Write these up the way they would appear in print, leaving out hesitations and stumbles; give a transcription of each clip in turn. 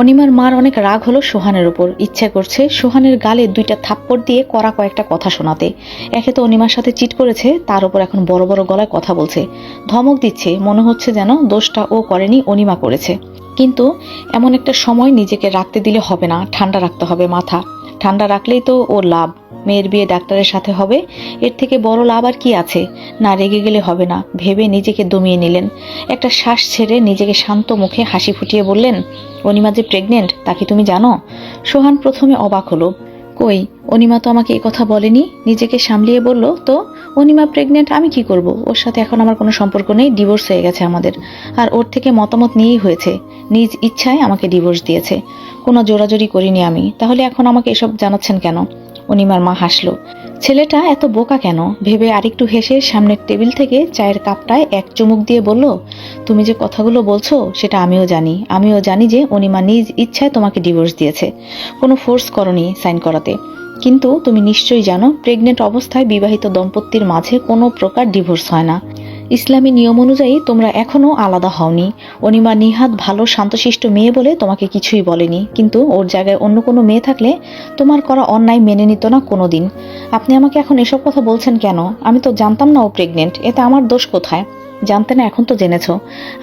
অনিমার মার অনেক রাগ হলো সোহানের উপর। ইচ্ছা করছে সোহানের গালে দুইটা থাপ্পড় দিয়ে কড়া কয়েকটা কথা শোনাতে। একে তো অনিমার সাথে চিট করেছে, তার উপর এখন বড় বড় গলায় কথা বলছে, ধমক দিচ্ছে, মনে হচ্ছে যেন দোষটা ও করেনি, অনিমা করেছে। কিন্তু এমন একটা সময় নিজেকে রাখতে দিলে হবে না, ঠান্ডা রাখতে হবে মাথা। ঠান্ডা রাখলেই তো ওর লাভ। মেয়ের বিয়ে ডাক্তারের সাথে হবে, এর থেকে বড় লাভ আর কি আছে। না রেগে গেলে হবে না ভেবে নিজেকে দমিয়ে নিলেন। একটা শ্বাস ছেড়ে নিজেকে শান্ত মুখে হাসি ফুটিয়ে বললেন, অনিমা যে প্রেগনেন্ট তা কি তুমি জানো? সোহান প্রথমে অবাক হলো। কই, অনিমা তো আমাকে এই কথা বলেনি। নিজেকে সামলিয়ে বলল, তো অনিমা প্রেগনেন্ট, আমি কি করব? ওর সাথে এখন আমার কোনো সম্পর্ক নেই, ডিভোর্স হয়ে গেছে আমাদের। আর ওর থেকে মতামত নিয়েই হয়েছে, নিজ ইচ্ছায় আমাকে ডিভোর্স দিয়েছে, কোনো জোরাজোরি করিনি আমি। তাহলে এখন আমাকে এসব জানাচ্ছেন কেন? অনিমার মা হাসলো। ছেলেটা এত বোকা কেন ভেবে আরেকটু হেসে সামনের টেবিল থেকে চায়ের কাপটায় এক চুমুক দিয়ে বলল, তুমি যে কথাগুলো বলছো সেটা আমিও জানি যে অনিমা নিজ ইচ্ছায় তোমাকে ডিভোর্স দিয়েছে, কোনো ফোর্স করনি সাইন করাতে। কিন্তু তুমি নিশ্চয়ই জানো প্রেগনেন্ট অবস্থায় বিবাহিত দম্পতির মাঝে কোনো প্রকার ডিভোর্স হয় না। ইসলামী নিয়ম অনুযায়ী তোমরা এখনো আলাদা হওনি। অনিমা নিহাত ভালো শান্তশিষ্ট মেয়ে বলে তোমাকে কিছুই বলেনি, কিন্তু ওর জায়গায় অন্য কোনো মেয়ে থাকলে তোমার করা অন্যায় মেনে নিত না কোনোদিন। আপনি আমাকে এখন এসব কথা বলছেন কেন? আমি তো জানতাম না ও প্রেগনেন্ট, এতে আমার দোষ কোথায়? জানতে না, এখন তো জেনেছো।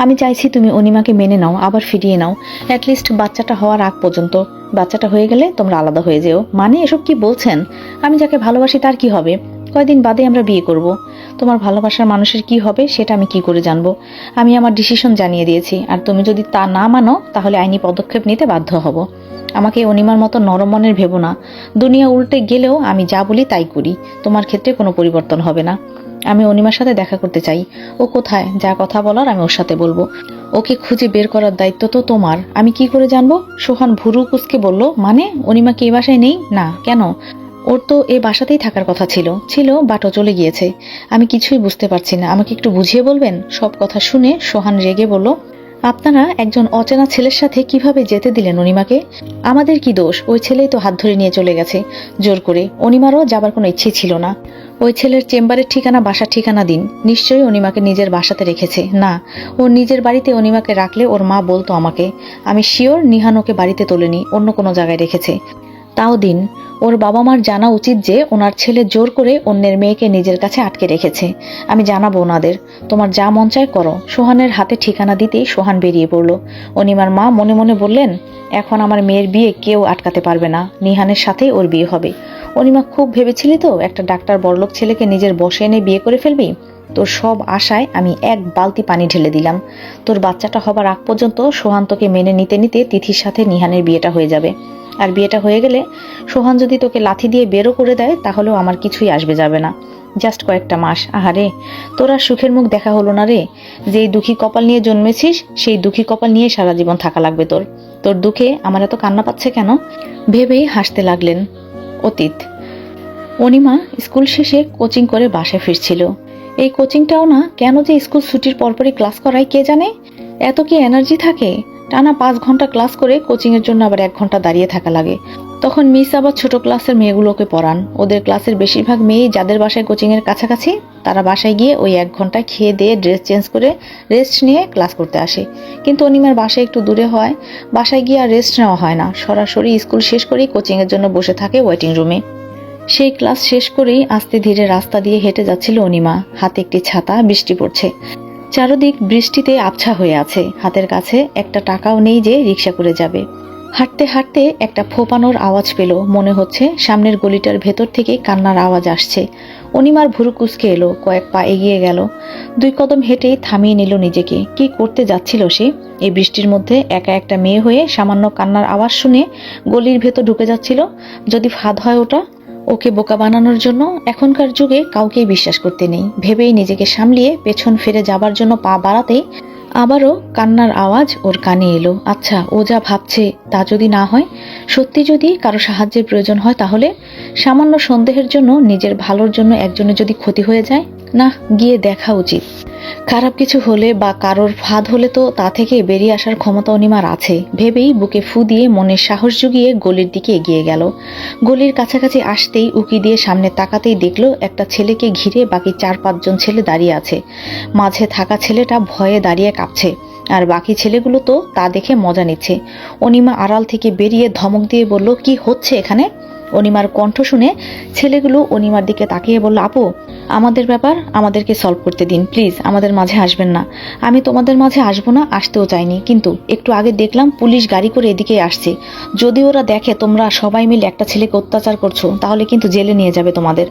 আমি চাইছি তুমি অনিমাকে মেনে নাও, আবার ফিরিয়ে নাও, অ্যাটলিস্ট বাচ্চাটা হওয়ার আগ পর্যন্ত। বাচ্চাটা হয়ে গেলে তোমরা আলাদা হয়ে যেও। মানে এসব কি বলছেন? আমি যাকে ভালোবাসি তার কি হবে? কয়দিন বাদে আমরা বিয়ে করব। তোমার ভালোবাসার মানুষের কি হবে সেটা আমি কি করে জানবো? আমি আমার ডিসিশন জানিয়ে দিয়েছি, আর তুমি যদি তা না মানো তাহলে আইনি পদক্ষেপ নিতে বাধ্য হব। আমাকে অনিমার মতো নরম মনের ভেবো না। দুনিয়া উল্টে গেলেও আমি যা বলি তাই করি, তোমার ক্ষেত্রে কোনো পরিবর্তন হবে না। আমি অনিমার সাথে দেখা করতে চাই। ও কোথায়? যা কথা বলার আমি ওর সাথে বলবো। ওকে খুঁজে বের করার দায়িত্ব তো তোমার। আমি কি করে জানবো? সোহান ভুরু কুঁচকে বলল, মানে অনিমা কি এই বাসায় নেই? না, কেন? ওর তো এই বাসাতেই থাকার কথা ছিল বাটও চলে গিয়েছে। আমি কিছুই বুঝতে পারছি না, আমাকে একটু বুঝিয়ে বলবেন? সব কথা শুনে সোহান রেগে বলল, আপনারা একজন অচেনা ছেলের সাথে কিভাবে যেতে দিলেন অনিমাকে? আমাদের কি দোষ? ওই ছেলেই তো হাত ধরে নিয়ে চলে গেছে জোর করে। অনিমারও যাবার কোনো ইচ্ছে ছিল না। ওই ছেলের চেম্বারের ঠিকানা, বাসার ঠিকানা দিন। নিশ্চয়ই অনিমাকে নিজের বাসাতে রেখেছে। না, ওর নিজের বাড়িতে অনিমাকে রাখলে ওর মা বলতো আমাকে। আমি শিওর নিহান ওকে বাড়িতে তোলেনি, অন্য কোনো জায়গায় রেখেছে। তাও দিন। ওর বাবা মার জানা উচিত যে ওনার ছেলে জোর করে অন্যের মেয়েকে নিজের কাছে আটকে রেখেছে। আমি জানাবো ওনাদের। তোমার যা মন চায় করো। সোহানের হাতে ঠিকানা দিতেই সোহান বেরিয়ে পড়ল। অনিমার মা মনে মনে বললেন, এখন আমার মেয়ের বিয়ে কেউ আটকাতে পারবে না, নিহানের সাথেই ওর বিয়ে হবে। অনিমা, খুব ভেবেছিলি তো একটা ডাক্তার বড়লোক ছেলেকে নিজের বশে এনে বিয়ে করে ফেলবি? তোর সব আশায় আমি এক বালতি পানি ঢেলে দিলাম। তোর বাচ্চাটা হবার আগ পর্যন্ত সোহান তোকে মেনে নিতে নিতে তিথির সাথে নিহানের বিয়েটা হয়ে যাবে। আর বিয়েটা হয়ে গেলে সোহান যদি তোকে লাথি দিয়ে বেরো করে দেয় তাহলেও আমার কিছুই আসবে যাবে না। জাস্ট কয়েকটা মাস। আহারে, তোর আর সুখের মুখ দেখা হলো না রে। যেই দুঃখী কপাল নিয়ে জন্মেছিস সেই দুঃখী কপাল নিয়ে সারা জীবন থাকা লাগবে তোর। তোর দুঃখে আমার এত কান্না পাচ্ছে কেন? ভেবেই হাসতে লাগলেন। অতীত। অনিমা স্কুল শেষে কোচিং করে বাসায় ফিরছিল। এই কোচিংটাও না কেন যে স্কুল ছুটির পরপরই ক্লাস করায় কে জানে। এত কি এনার্জি থাকে? টানা 5 ঘন্টা ক্লাস করে কোচিং এর জন্য আবার 1 ঘন্টা দাঁড়িয়ে থাকা লাগে। তখন মিস আবার ছোট ক্লাসের মেয়েগুলোকে পড়ান। ওদের ক্লাসের বেশিরভাগ মেয়েই যাদের বাসায় কোচিং এর কাছাকাছি, তারা বাসায় গিয়ে ওই 1 ঘন্টা খেয়ে দিয়ে ড্রেস চেঞ্জ করে রেস্ট নিয়ে ক্লাস করতে আসে। কিন্তু অনিমার বাসায় একটু দূরে হয়, বাসায় গিয়ে আর রেস্ট নেওয়া হয় না, সরাসরি স্কুল শেষ করেই কোচিং এর জন্য বসে থাকে ওয়েটিং রুমে। সেই ক্লাস শেষ করেই আস্তে ধীরে রাস্তা দিয়ে হেঁটে যাচ্ছিল অনিমা। হাতে একটি ছাতা, বৃষ্টি পড়ছে। চারদিক বৃষ্টিতে আবছা হয়ে আছে। হাতের কাছে একটা টাকাও নেই যে রিক্সা করে যাবে। হাঁটতে হাঁটতে একটা ফোপানোর আওয়াজ পেল। মনে হচ্ছে সামনের গলিটার ভেতর থেকে কান্নার আওয়াজ আসছে। অনিমার ভুরু কুঁচকে এলো, কয়েক পা এগিয়ে গেল। 2 কদম হেঁটেই থামিয়ে নিল নিজেকে। কি করতে যাচ্ছিল সে? এই বৃষ্টির মধ্যে একা একটা মেয়ে হয়ে সামান্য কান্নার আওয়াজ শুনে গলির ভেতর ঢুকে যাচ্ছিল। যদি ফাঁদ হয় ওটা, ওকে বোকা বানানোর জন্য। এখনকার যুগে কাউকেই বিশ্বাস করতে নেই ভেবেই নিজেকে সামলিয়ে পেছন ফিরে যাবার জন্য পা বাড়াতেই আবারও কান্নার আওয়াজ ওর কানে এলো। আচ্ছা, ও যা ভাবছে তা যদি না হয়, সত্যি যদি কারো সাহায্যের প্রয়োজন হয়, তাহলে সামান্য সন্দেহের জন্য নিজের ভালোর জন্য একজনের যদি ক্ষতি হয়ে যায়, না, গিয়ে দেখা উচিত। খারাপ কিছু হলে বা কারোর ফাঁদ হলে তো তা থেকে বেরিয়ে আসার ক্ষমতা অনিমার আছে ভেবেই বুকে ফু দিয়ে মনের সাহস জুগিয়ে গলির দিকে এগিয়ে গেল। গলির কাছাকাছি আসতেই উকি দিয়ে সামনে তাকাতেই দেখলো একটা ছেলেকে ঘিরে বাকি 4-5 জন ছেলে দাঁড়িয়ে আছে। মাঝে থাকা ছেলেটা ভয়ে দাঁড়িয়ে কাঁপছে। আর বাকি ছেলেগুলো তো তা দেখে মজা নিচ্ছে। অনিমা আড়াল থেকে বেরিয়ে ধমক দিয়ে বলল, কি হচ্ছে এখানে? অনিমার কণ্ঠ শুনে ছেলেগুলো অনিমার দিকে তাকিয়ে বলল, আপু, আমাদের ব্যাপার আমাদেরকে সলভ করতে দিন, প্লিজ আমাদের মাঝে আসবেন না। আমি তোমাদের মাঝে আসবো না, আসতেও চাইনি, কিন্তু একটু আগে দেখলাম পুলিশ গাড়ি করে এদিকে আসছে। যদি ওরা দেখে তোমরা সবাই মিলে একটা ছেলেকে অত্যাচার করছো, তাহলে কিন্তু জেলে নিয়ে যাবে তোমাদের।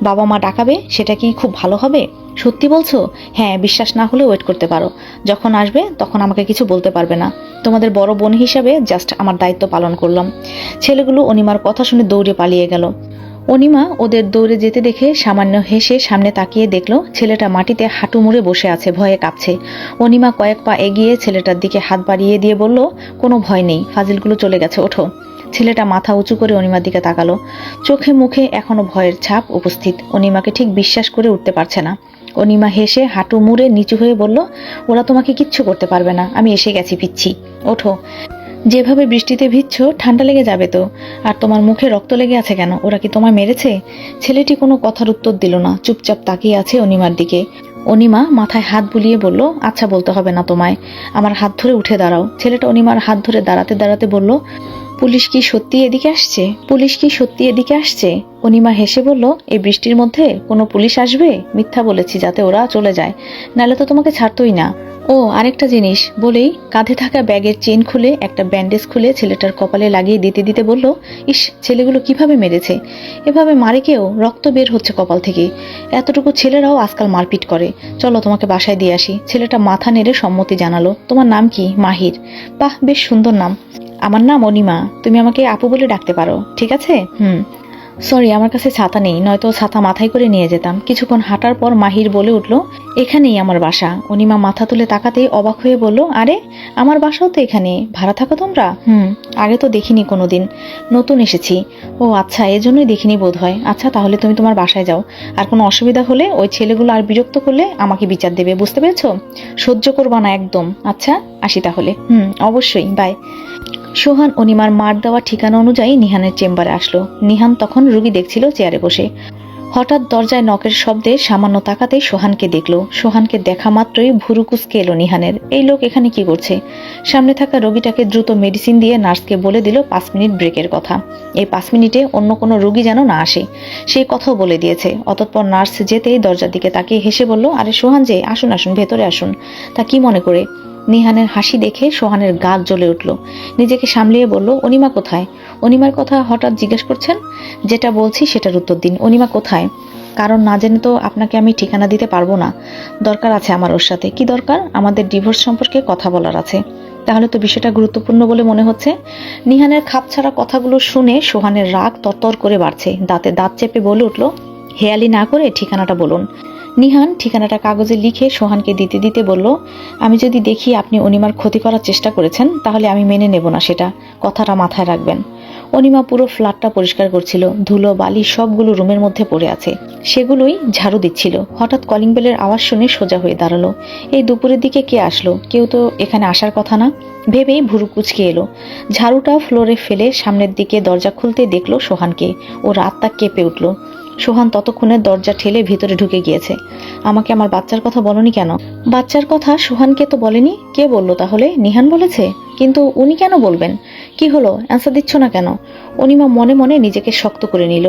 বাবা মা ডাকাবে, সেটা কি খুব ভালো হবে? সত্যি বলছো? হ্যাঁ, বিশ্বাস না হলে ওয়েট করতে পারো, যখন আসবে তখন আমাকে কিছু বলতে পারবে না। তোমাদের বড় বোন হিসাবে জাস্ট আমার দায়িত্ব পালন করলাম। ছেলেগুলো অনিমার কথা শুনে দৌড়ে পালিয়ে গেল। অনিমা ওদের দৌড়ে যেতে দেখে সামান্য হেসে সামনে তাকিয়ে দেখলো ছেলেটা মাটিতে হাঁটু মুড়ে বসে আছে, ভয়ে কাঁপছে। অনিমা কয়েক পা এগিয়ে ছেলেটার দিকে হাত বাড়িয়ে দিয়ে বলল, কোনো ভয় নেই, ফাজিলগুলো চলে গেছে, ওঠো। ছেলেটা মাথা উঁচু করে অনিমার দিকে তাকালো। চোখে মুখে এখনো ভয়ের ছাপ উপস্থিত। অনিমাকে ঠিক বিশ্বাস করে উঠতে পারছে না। অনিমা হেসে হাঁটু মুড়ে নিচু হয়ে বলল, ওরা তোমাকে কিচ্ছু করতে পারবে না, আমি এসে গেছি, পিচ্ছি, ওঠো। যেভাবে বৃষ্টিতে ভিজছ, ঠান্ডা লেগে যাবে তো। আর তোমার মুখে রক্ত লেগে আছে কেন? ওরা কি তোমায় মেরেছে? ছেলেটি কোনো কথার উত্তর দিল না, চুপচাপ তাকিয়ে আছে অনিমার দিকে। অনিমা মাথায় হাত বুলিয়ে বলল, আচ্ছা, বলতে হবে না তোমায়, আমার হাত ধরে উঠে দাঁড়াও। ছেলেটা অনিমার হাত ধরে দাঁড়াতে দাঁড়াতে বলল, পুলিশ কি সত্যি এদিকে আসছে? পুলিশ কি সত্যি এদিকে আসছে? অনিমা হেসে বলল, এই বৃষ্টির মধ্যে কোনো পুলিশ আসবে? মিথ্যা বলেছি যাতে ওরা চলে যায়, নাহলে তো তোমাকে ছাড়তোই না। ও আরেকটা জিনিস বলেই কাঁধে থাকা ব্যাগের চেন খুলে একটা ব্যান্ডেজ খুলে ছেলেটার কপালে লাগিয়ে দিতে দিতে বলল, ইস, ছেলেগুলো কিভাবে মেরেছে? এভাবে মারে কেউ? রক্ত বের হচ্ছে কপাল থেকে। এতটুকু ছেলেরাও আজকাল মারপিট করে। চলো তোমাকে বাসায় দিয়ে আসি। ছেলেটা মাথা নেড়ে সম্মতি জানালো। তোমার নাম কি? মাহির। বাহ, বেশ সুন্দর নাম। আমার নাম অনিমা, তুমি আমাকে আপু বলে ডাকতে পারো, ঠিক আছে? সরি, আমার কাছে ছাতা নেই, নয়তো ছাতা মাথায় করে নিয়ে যেতাম। কিছুক্ষণ হাঁটার পর মাহির বলে উঠল, এখানেই আমার বাসা। অনিমা মাথা তুলে তাকাতেই অবাক হয়ে বলল, আরে, আমার বাসাও তো এখানে, ভাড়া থাকো তোমরা? আগে তো দেখিনি কোনোদিন, নতুন এসেছি। ও আচ্ছা, এজন্যই দেখিনি বোধ হয়। আচ্ছা, তাহলে তুমি তোমার বাসায় যাও। আর কোনো অসুবিধা হলে ওই ছেলেগুলো আর বিরক্ত করলে আমাকে বিচার দেবে, বুঝতে পেরেছো? সহ্য করবা না একদম। আচ্ছা, আসি তাহলে। অবশ্যই, বাই। সোহান অনিমার মার দেওয়া ঠিকানা অনুযায়ী নিহানের চেম্বারে আসলো। নিহান তখন রুগী দেখছিল চেয়ারে বসে। হঠাৎ দরজায় নকের শব্দে সামান্য তাকাতেই সোহানকে দেখলো। সোহানকে দেখা মাত্রই ভুরু কুঁচকে এলো নিহানের। এই লোক এখানে কি করছে? সামনে থাকা রোগীটাকে দ্রুত মেডিসিন দিয়ে নার্সকে বলে দিল 5 মিনিট ব্রেকের কথা। এই 5 মিনিটে অন্য কোনো রোগী যেন না আসে, সেই কথাও বলে দিয়েছে। অতঃপর নার্স যেতেই দরজার দিকে তাকিয়ে হেসে বলল, আরে সোহান যে, আসুন আসুন, ভেতরে আসুন। তা কি মনে করে? নিহানের হাসি দেখে সোহানের গা জ্বলে উঠল। নিজেকে সামলিয়ে বলল, অনিমা কোথায়? অনিমার কথা হঠাৎ জিজ্ঞেস করছেন? যেটা বলছি সেটার উত্তর দিন। অনিমা কোথায়? কারণ না জেনে তো আপনাকে আমি ঠিকানা দিতে পারবো না। দরকার আছে আমার ওর সাথে। কি দরকার? আমাদের ডিভোর্স সম্পর্কে কথা বলার আছে। তাহলে তো বিষয়টা গুরুত্বপূর্ণ বলে মনে হচ্ছে। নিহানের খাপছাড়া কথাগুলো শুনে সোহানের রাগ তরতর করে বাড়ছে। দাঁতে দাঁত চেপে বলে উঠল, হেয়ালি না করে ঠিকানাটা বলুন। নিহান ঠিকানাটা কাগজে লিখে সোহানকে দিতে দিতে বলল, আমি যদি দেখি আপনি অনিমার ক্ষতি করার চেষ্টা করেছেন, তাহলে আমি মেনে নেব না সেটা, কথাটা মাথায় রাখবেন। অনিমা পুরো ফ্ল্যাটটা পরিষ্কার করছিল। ধুলো বালি সবগুলো রুমের মধ্যে পড়ে আছে, সেগুলোই ঝাড়ু দিচ্ছিল। হঠাৎ কলিং বেলের আওয়াজ শুনে সোজা হয়ে দাঁড়ালো। এই দুপুরের দিকে কে আসলো? কেউ তো এখানে আসার কথা না, ভেবেই ভুরু কুঁচকে এলো। ঝাড়ুটা ফ্লোরে ফেলে সামনের দিকে দরজা খুলতে দেখলো সোহানকে। ও রাতটা কেঁপে উঠল। সোহান ততক্ষণে দরজা ঠেলে ভিতরে ঢুকে গিয়েছে। আমাকে আমার বাচ্চার কথা বলনি কেন? বাচ্চার কথা সোহানকে তো বলেনি। কে বলল তাহলে? নিহান বলেছে। কিন্তু উনি কেন বলবেন? কি হলো, অ্যান্সার দিচ্ছ না কেন? অনিমা মনে মনে নিজেকে শক্ত করে নিল।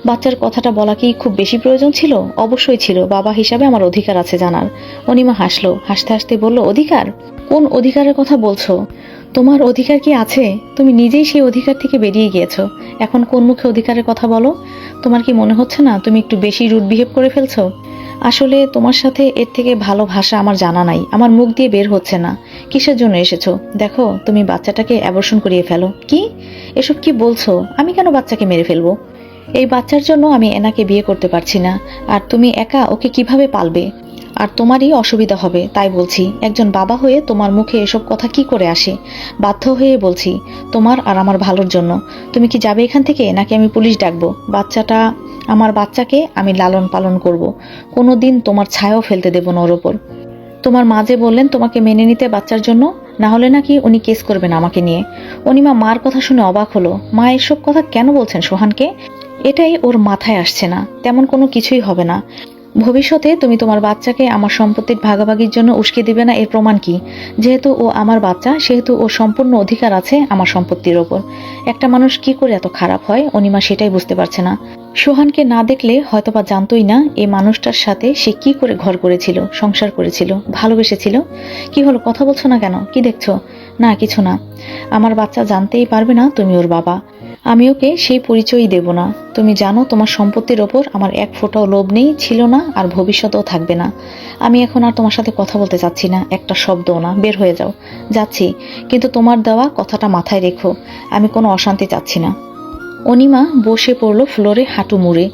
বাচ্চার কথাটা বলা কি খুব বেশি প্রয়োজন ছিল? অবশ্যই ছিল, বাবা হিসাবে আমার অধিকার আছে জানার। অনিমা হাসলো, হাসতে হাসতে বলল, অধিকার? কোন অধিকারের কথা বলছো? তোমার অধিকার কি আছে? তুমি নিজেই সেই অধিকার থেকে বেরিয়ে গিয়েছো। এখন কোন মুখে অধিকারের কথা বলো? তোমার কি মনে হচ্ছে না তুমি একটু বেশি রুড বিহেভ করে ফেলছো? আসলে তোমার সাথে এর থেকে ভালো ভাষা আমার জানা নাই, আমার মুখ দিয়ে বের হচ্ছে না। কিসের জন্য এসেছো? দেখো, তুমি বাচ্চাটাকে অ্যাবর্শন করিয়ে ফেলো। কি? এসব কি বলছো? আমি কেন বাচ্চাকে মেরে ফেলবো? এই বাচ্চার জন্য আমি এনাকে বিয়ে করতে পারছি না। আর তুমি একা ওকে কিভাবে পালবে? আর তোমারই অসুবিধা হবে, তাই বলছি। একজন বাবা হয়ে তোমার মুখে এসব কথা কি করে আসে? বাধ্য হয়ে বলছি, তোমার আর আমার ভালোর জন্য। তুমি কি যাবে এখান থেকে, নাকি আমি পুলিশ ডাকবো? আমার বাচ্চাকে আমি লালন পালন করব। কোনোদিন তোমার ছায়াও ফেলতে দেব না ওর ওপর। তোমার মা যে বললেন তোমাকে মেনে নিতে বাচ্চার জন্য, না হলে নাকি উনি কেস করবেন আমাকে নিয়ে। অনিমা মার কথা শুনে অবাক হলো। মা এসব কথা কেন বলছেন সোহানকে? এটাই ওর মাথায় আসছে না। তেমন কোনো কিছুই হবে না। ভবিষ্যতে তুমি তোমার বাচ্চাকে আমার সম্পত্তির ভাগাভাগির জন্য উস্কে দিবে না, এর প্রমাণ কি? যেহেতু ও আমার বাচ্চা, সেহেতু ও সম্পূর্ণ অধিকার আছে আমার সম্পত্তির ওপর। একটা মানুষ কি করে এত খারাপ হয় অনিমা সেটাই বুঝতে পারছে না। সোহানকে না দেখলে হয়তোবা জানতোই না এই মানুষটার সাথে সে কি করে ঘর করেছিল, সংসার করেছিল, ভালোবেসেছিল। কি হলো, কথা বলছো না কেন? কি দেখছো? না কিছু না। আমার বাচ্চা জানতেই পারবে না তুমি ওর বাবা। আমি ওকে সেই পরিচয়ই দেব না। তুমি জানো তোমার সম্পত্তির ওপর আমার এক ফোঁটাও লোভ নেই, ছিল না, আর ভবিষ্যতেও থাকবে না। আমি এখন আর তোমার সাথে কথা বলতে চাচ্ছি না, একটা শব্দও না। বের হয়ে যাও। যাচ্ছি, কিন্তু তোমার দেওয়া কথাটা মাথায় রেখো, আমি কোনো অশান্তি চাচ্ছি না। অনিমা বসে পড়ল ফ্লোরে হাঁটু মুড়ে।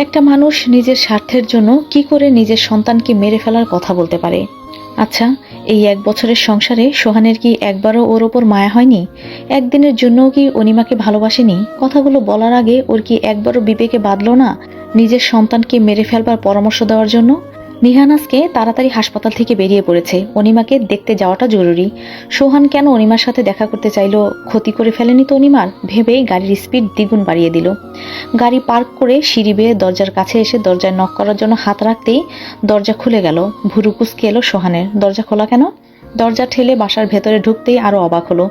একটা মানুষ নিজের স্বার্থের জন্য কি করে নিজের সন্তানকে মেরে ফেলার কথা বলতে পারে? আচ্ছা, এই 1 বছরের সংসারে সোহানের কি একবারও ওর ওপর মায়া হয়নি? একদিনের জন্যও কি অনিমাকে ভালোবাসেনি? কথাগুলো বলার আগে ওর কি একবারও বিবেকে বাঁধলো না নিজের সন্তানকে মেরে ফেলবার পরামর্শ দেওয়ার জন্য? নিহান আজকে তাড়াতাড়ি হাসপাতাল থেকে বেরিয়ে পড়েছে, অনিমাকে দেখতে যাওয়াটা জরুরি। সোহান কেন অনিমার সাথে দেখা করতে চাইলো? ক্ষতি করে ফেলেনি তো অনিমার? ভেবেই গাড়ির স্পিড দ্বিগুণ বাড়িয়ে দিল। গাড়ি পার্ক করে সিঁড়ি বেয়ে দরজার কাছে এসে দরজায় নক করার জন্য হাত রাখতেই দরজা খুলে গেল। ভুরু কুঁচকে এলো সোহানের। দরজা খোলা কেন? দরজা ঠেলে বাসার ভেতরে ঢুকতেই আরো অবাক হলো।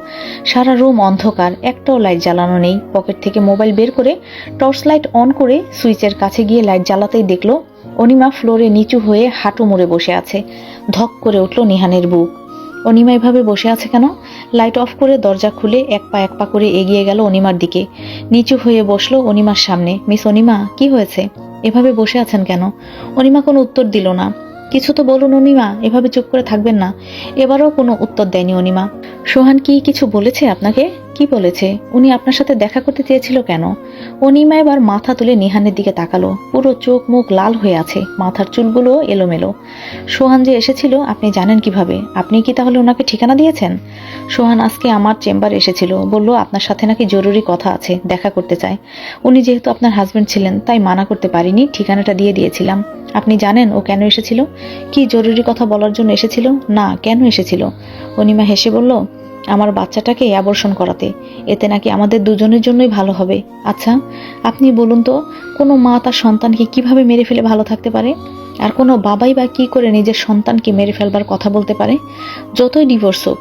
সারা রুম অন্ধকার, একটাও লাইট জ্বালানো নেই। পকেট থেকে মোবাইল বের করে টর্চ লাইট অন করে সুইচের কাছে গিয়ে লাইট জ্বালাতেই দেখলো অনিমা ফ্লোরে নিচু হয়ে হাঁটু মুড়ে বসে আছে। ধক করে উঠল নিহানের বুক। অনিমা এভাবে বসে আছে কেন? লাইট অফ করে দরজা খুলে এক পা করে এগিয়ে গেল অনিমার দিকে। নিচু হয়ে বসলো অনিমার সামনে। মিস অনিমা, কি হয়েছে? এভাবে বসে আছেন কেন? অনিমা কোনো উত্তর দিল না। কিছু তো বলুন অনিমা, এভাবে চুপ করে থাকবেন না। এবারও কোনো উত্তর দেয়নি অনিমা। সোহান কি কিছু বলেছে আপনাকে? কি বলেছে? উনি আপনার সাথে দেখা করতে চেয়েছিল কেন? অনিমা এবার মাথা তুলে নিহানের দিকে তাকালো। পুরো চোখ মুখ লাল হয়ে আছে, মাথার চুলগুলো এলোমেলো। সোহান যে এসেছিল আপনি জানেন কিভাবে? আপনি কি তাহলে ওনাকে ঠিকানা দিয়েছেন? সোহান আজকে আমার চেম্বারে এসেছিল, বলল আপনার সাথে নাকি জরুরি কথা আছে, দেখা করতে চায়। উনি যেহেতু আপনার হাজবেন্ড ছিলেন তাই মানা করতে পারিনি, ঠিকানাটা দিয়ে দিয়েছিলাম। আপনি জানেন ও কেন এসেছিল? কি জরুরি কথা বলার জন্য এসেছিল? না, কেন এসেছিল? অনিমা হেসে বলল, আমার বাচ্চাটাকে অ্যাবর্শন করাতে। এতে নাকি আমাদের দুজনের জন্যই ভালো হবে। আচ্ছা, আপনি বলুন তো, কোনো মা তার সন্তানকে কিভাবে মেরে ফেলে ভালো থাকতে পারে? আর কোনো বাবাই বা কি করে নিজের সন্তানকে মেরে ফেলবার কথা বলতে পারে? যতই ডিভোর্স হোক,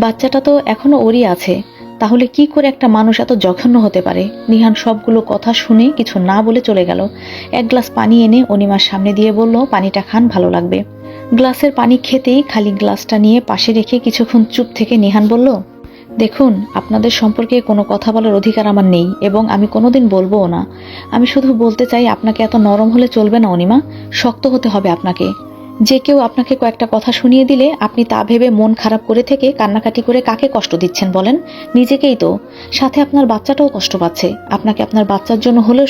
বাচ্চাটা তো এখনো ওরই আছে। তাহলে কি করে একটা মানুষ এত জঘন্য হতে পারে? নিহান সবগুলো কথা শুনে কিছু না বলে চলে গেল। এক গ্লাস পানি এনে অনিমার সামনে দিয়ে বলল, পানিটা খান, ভালো লাগবে। গ্লাসের পানি খেতেই খালি গ্লাসটা নিয়ে পাশে রেখে কিছুক্ষণ চুপ থেকে নিহান বলল, দেখুন, আপনাদের সম্পর্কে কোনো কথা বলার অধিকার আমার নেই এবং আমি কোনোদিন বলবোও না। আমি শুধু বলতে চাই, আপনাকে এত নরম হলে চলবে না অনিমা, শক্ত হতে হবে আপনাকে। যে কেউ আপনাকে কয়েকটা কথা শুনিয়ে দিলে আপনি তা ভেবে মন খারাপ করে থেকে কান্নাকাটি করে কাকে কষ্ট দিচ্ছেন বলেন? নিজেকেই তো। সাথে আপনার বাচ্চাটাও কষ্ট পাচ্ছে। আপনাকে আপনার বাচ্চার জন্য হলেও